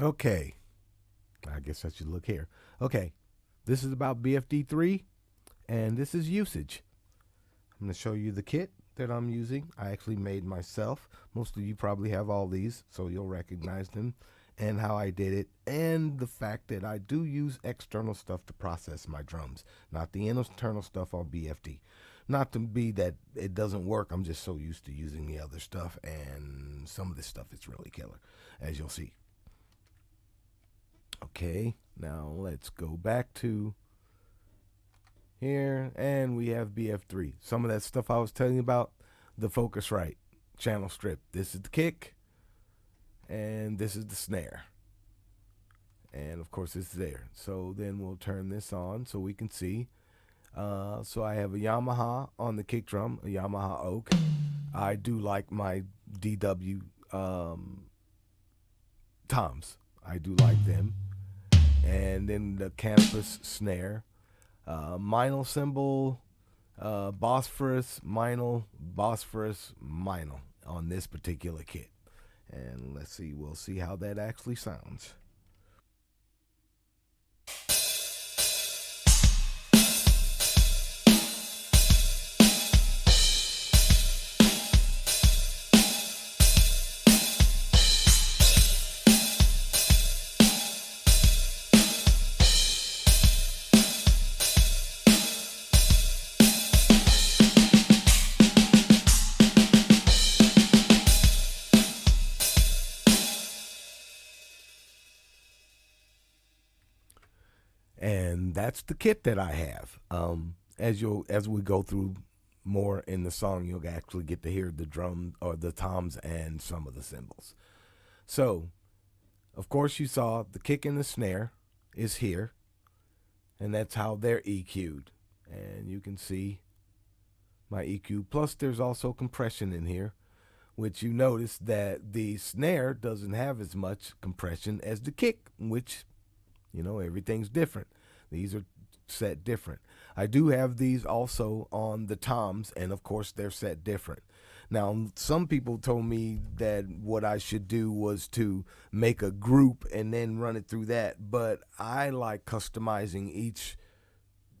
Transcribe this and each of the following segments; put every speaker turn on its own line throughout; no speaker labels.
Okay, I guess I should look here. Okay, this is about BFD3, and this is usage. I'm going to show you the kit that I'm using. I actually made myself. Most of you probably have all these, so you'll recognize them, and how I did it, and the fact that I do use external stuff to process my drums, not the internal stuff on BFD. Not to be that it doesn't work, I'm just so used to using the other stuff, and some of this stuff is really killer, as you'll see. Okay, now let's go back to here, and we have BF3. Some of that stuff I was telling you about, the Focusrite channel strip. This is the kick, and this is the snare. And of course it's there. So then we'll turn this on so we can see. So I have a Yamaha on the kick drum, a Yamaha Oak. I do like my DW toms. I do like them. And then the canvas snare. Minal cymbal, Bosphorus, Minal, Bosphorus, Minal on this particular kit. And let's see, we'll see how that actually sounds. And that's the kit that I have. As we go through more in the song, you'll actually get to hear the drum or the toms and some of the cymbals. So, of course, you saw the kick and the snare is here, and that's how they're EQ'd. And you can see my EQ. Plus, there's also compression in here, which you notice that the snare doesn't have as much compression as the kick, which, everything's different. These are set different. I do have these also on the toms, and of course they're set different. Now, some people told me that what I should do was to make a group and then run it through that, but I like customizing each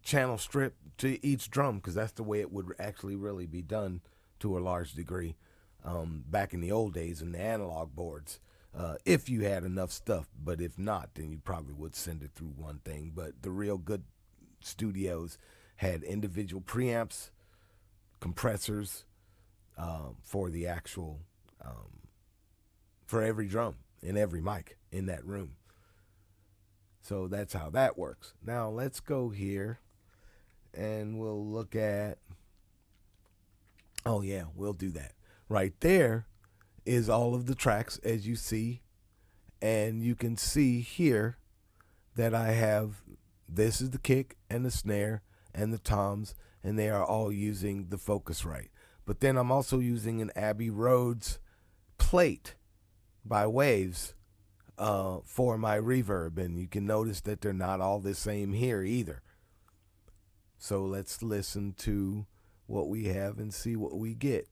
channel strip to each drum because that's the way it would actually really be done to a large degree back in the old days in the analog boards. If you had enough stuff, but if not, then you probably would send it through one thing. But the real good studios had individual preamps, compressors for the actual, for every drum and every mic in that room. So that's how that works. Now let's go here and we'll look at, oh yeah, we'll do that. Right there is all of the tracks as you see, and you can see here that I have, this is the kick and the snare and the toms, and they are all using the Focusrite. But then I'm also using an Abbey Roads plate by Waves for my reverb, and you can notice that they're not all the same here either. So let's listen to what we have and see what we get.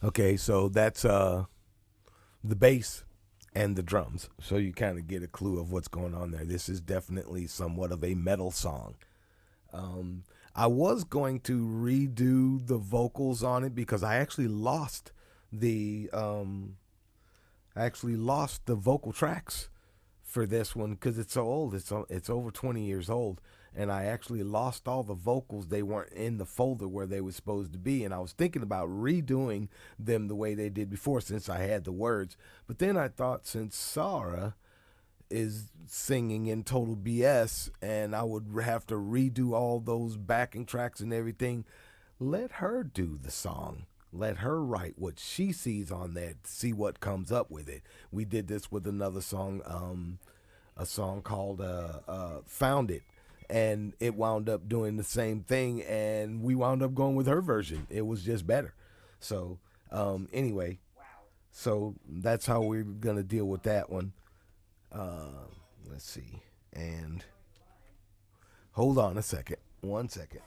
Okay, so that's the bass and the drums. So you kind of get a clue of what's going on there. This is definitely somewhat of a metal song. I was going to redo the vocals on it because I actually lost the vocal tracks for this one because it's so old. It's over 20 years old, and I actually lost all the vocals. They weren't in the folder where they were supposed to be, and I was thinking about redoing them the way they did before since I had the words. But then I thought, since Sarah is singing in total BS and I would have to redo all those backing tracks and everything, let her do the song. let her write what she sees on that, see what comes up with it. We did this with another song, a song called Found It. And it wound up doing the same thing, and we wound up going with her version. It was just better. So, anyway, so that's how we're going to deal with that one. Let's see. And hold on a second. 1 second.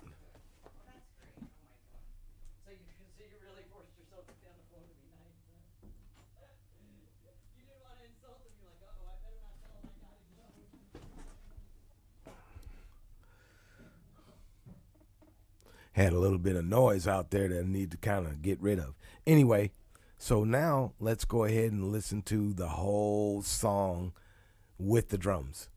Had a little bit of noise out there that I need to kind of get rid of. Anyway, so now let's go ahead and listen to the whole song with the drums.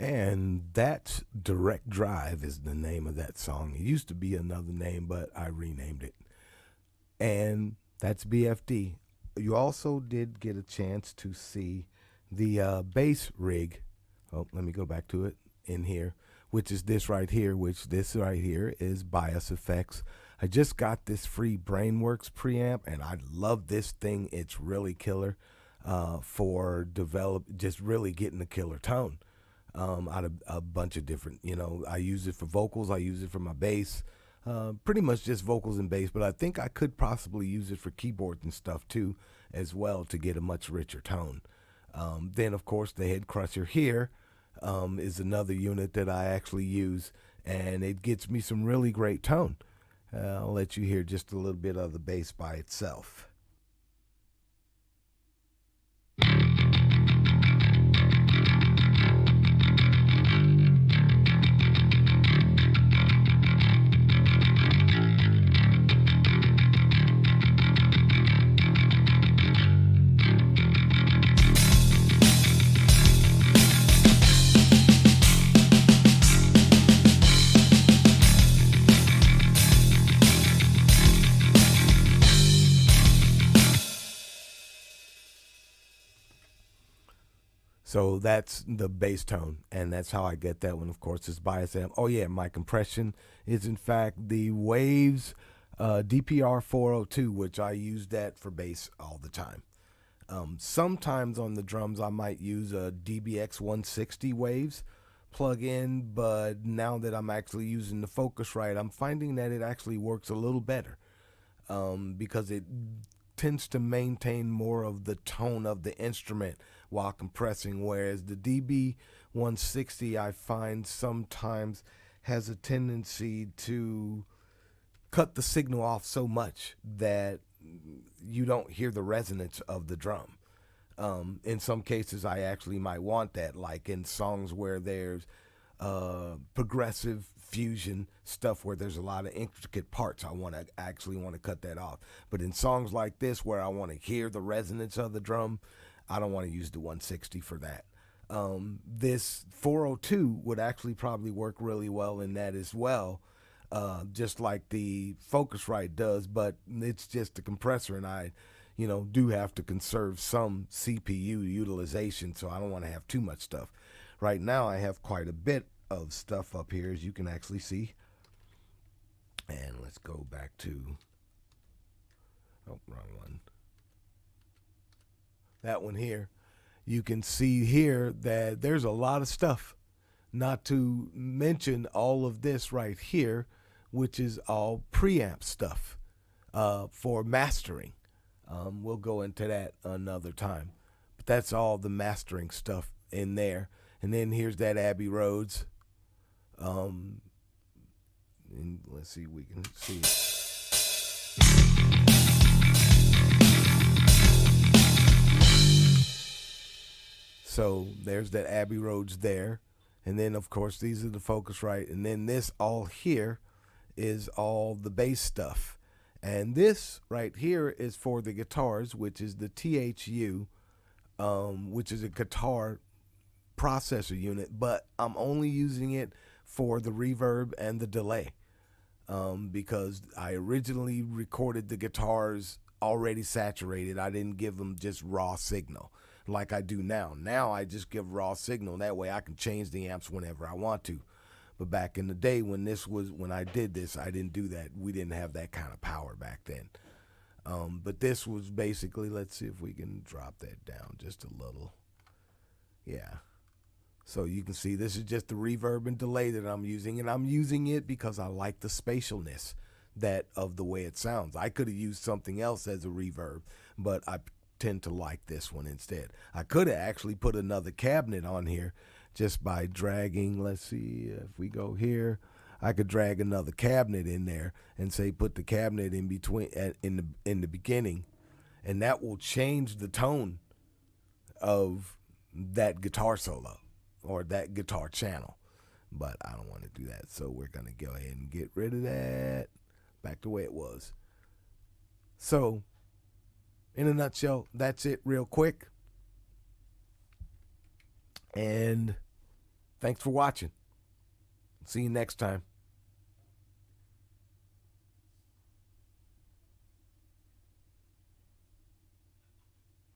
And that's Direct Drive is the name of that song. It used to be another name, but I renamed it. And that's BFD. You also did get a chance to see the bass rig. Oh, let me go back to it in here, which is this right here, which this right here is Bias Effects. I just got this free Brainworks preamp, and I love this thing. It's really killer for just really getting a killer tone out of a bunch of different, I use it for vocals, I use it for my bass, pretty much just vocals and bass, but I think I could possibly use it for keyboards and stuff too, as well, to get a much richer tone. Then, of course, the head crusher here is another unit that I actually use, and it gets me some really great tone. I'll let you hear just a little bit of the bass by itself. So that's the bass tone, and that's how I get that one. Of course, it's bias amp. Oh yeah, my compression is in fact the Waves DPR 402, which I use that for bass all the time. Sometimes on the drums I might use a DBX 160 Waves plug-in, but now that I'm actually using the Focusrite, I'm finding that it actually works a little better because it tends to maintain more of the tone of the instrument while compressing, whereas the DB 160 I find sometimes has a tendency to cut the signal off so much that you don't hear the resonance of the drum. In some cases I actually might want that, like in songs where there's progressive fusion stuff where there's a lot of intricate parts, I want to cut that off. But in songs like this where I want to hear the resonance of the drum, I don't want to use the 160 for that. This 402 would actually probably work really well in that as well, just like the Focusrite does, but it's just a compressor, and I do have to conserve some CPU utilization, so I don't want to have too much stuff. Right now I have quite a bit of stuff up here, as you can actually see. And let's go back to, oh, wrong one. That one here. You can see here that there's a lot of stuff, not to mention all of this right here, which is all preamp stuff for mastering. We'll go into that another time. But that's all the mastering stuff in there. And then here's that Abbey Roads. And let's see if we can see it. So there's that Abbey Roads there. And then, of course, these are the Focusrite. And then this all here is all the bass stuff. And this right here is for the guitars, which is the THU, which is a guitar processor unit. But I'm only using it for the reverb and the delay because I originally recorded the guitars already saturated. I didn't give them just raw signal like I do now. Now I just give raw signal. That way I can change the amps whenever I want to. But back in the day when I did this, I didn't do that. We didn't have that kind of power back then. But this was basically, let's see if we can drop that down just a little. Yeah. So you can see this is just the reverb and delay that I'm using, and I'm using it because I like the spatialness of the way it sounds. I could have used something else as a reverb, but I tend to like this one instead. I could have actually put another cabinet on here just by dragging, let's see if we go here, I could drag another cabinet in there and say put the cabinet in between in the beginning, and that will change the tone of that guitar solo or that guitar channel. But I don't want to do that, so we're going to go ahead and get rid of that back the way it was. So in a nutshell, that's it real quick. And Thanks for watching. See you next time.